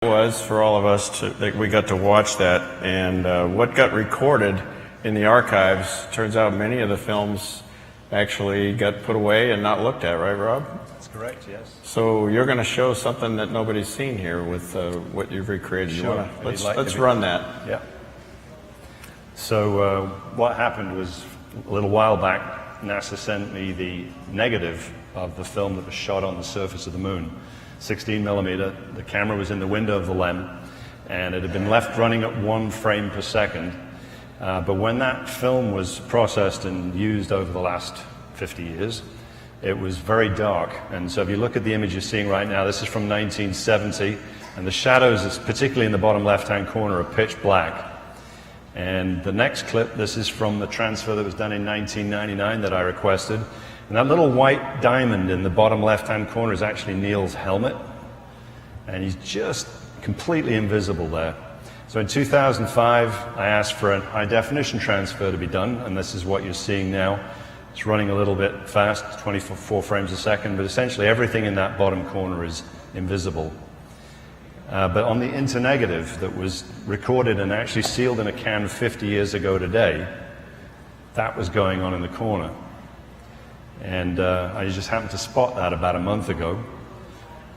Was for all of us that we got to watch that, and what got recorded in the archives, turns out many of the films actually got put away and not looked at, right, Rob? That's correct, yes. So you're going to show something that nobody's seen here with what you've recreated. Sure. Let's run that. Yeah. So what happened was a little while back, NASA sent me the negative of the film that was shot on the surface of the moon. 16 millimeter, the camera was in the window of the LEM, and it had been left running at 1 frame per second. But when that film was processed and used over the last 50 years, it was very dark. And so if you look at the image you're seeing right now, this is from 1970, and the shadows, particularly in the bottom left-hand corner, are pitch black. And the next clip, this is from the transfer that was done in 1999 that I requested. And that little white diamond in the bottom left-hand corner is actually Neil's helmet. And he's just completely invisible there. So in 2005, I asked for a high-definition transfer to be done, and this is what you're seeing now. It's running a little bit fast, 24 frames a second, but essentially everything in that bottom corner is invisible. But on the internegative that was recorded and actually sealed in a can 50 years ago today, that was going on in the corner. And I just happened to spot that about a month ago.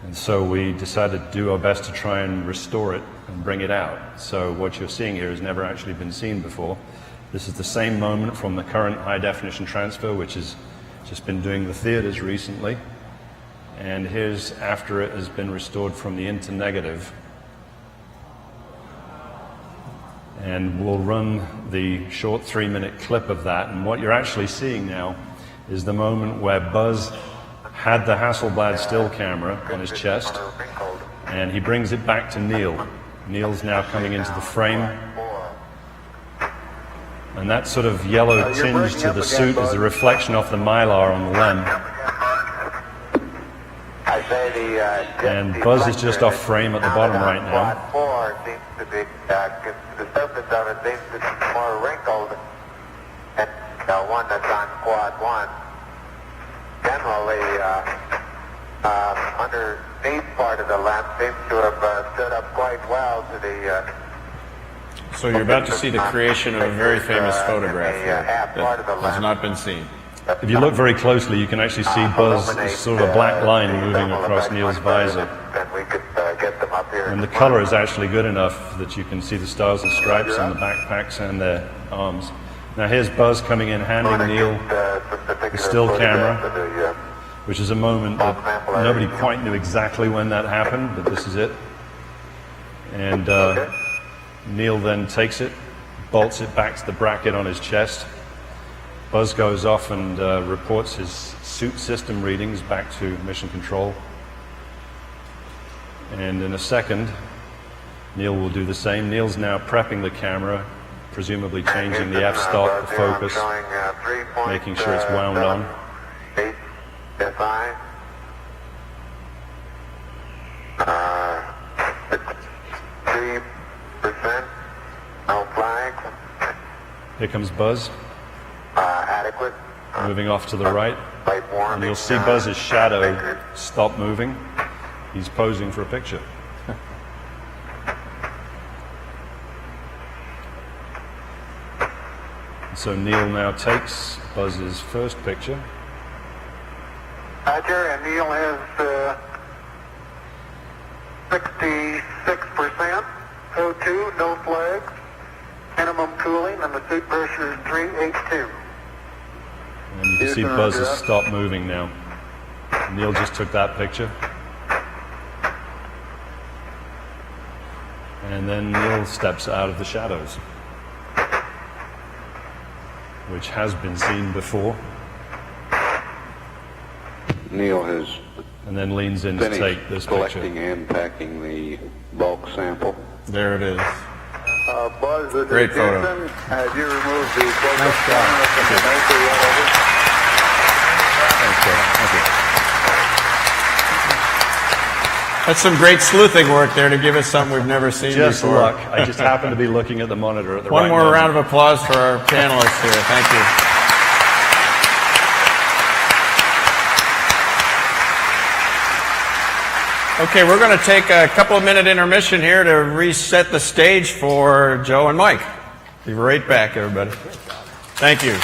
And so we decided to do our best to try and restore it and bring it out. So what you're seeing here has never actually been seen before. This is the same moment from the current high-definition transfer, which has just been doing the theaters recently. And here's after it has been restored from the internegative. And we'll run the short 3-minute clip of that. And what you're actually seeing now is the moment where Buzz had the Hasselblad still camera on his chest, and he brings it back to Neil. Neil's now coming into the frame, and that sort of yellow tinge to the suit is a reflection off the mylar on the LEM. And Buzz is just off frame at the bottom right now. The surface of it seems to be more wrinkled than the one that's on quad 1. Generally, underneath part of the lamp seems to have stood up quite well to the... So you're about to see the creation of a very famous photograph here that has not been seen. If you look very closely, you can actually see Buzz as sort of a black line moving across Neil's visor. And the color is actually good enough that you can see the stars and stripes on the backpacks and their arms. Now here's Buzz coming in, handing Neil the still camera, which is a moment that nobody quite knew exactly when that happened, but this is it. And Neil then takes it, bolts it back to the bracket on his chest. Buzz goes off and reports his suit system readings back to Mission Control. And in a second, Neil will do the same. Neil's now prepping the camera, presumably changing the f-stop, the focus, making sure it's wound on. 3%, no flags. Here comes Buzz, Adequate. moving off to the right. And you'll see Buzz's shadow stop moving. He's posing for a picture. So Neil now takes Buzz's first picture. Roger, and Neil has 66%, O2, no flags, minimum cooling, and the suit pressure is 382. And you can see Buzz has stopped moving now. Neil just took that picture. And then Neil steps out of the shadows, which has been seen before. Neil has and then leans in to take this collecting picture. and packing the bulk sample. There it is. Buzz, Great photo. Have you removed the focus Nice job. camera from the maker yet? Thanks, Kevin. Thank you. That's some great sleuthing work there to give us something we've never seen Just before. luck. I just happened to be looking at the monitor at the One right more moment. round of applause for our panelists here. Thank you. Okay, we're going to take a couple of minute intermission here to reset the stage for Joe and Mike. Be right back, everybody. Thank you.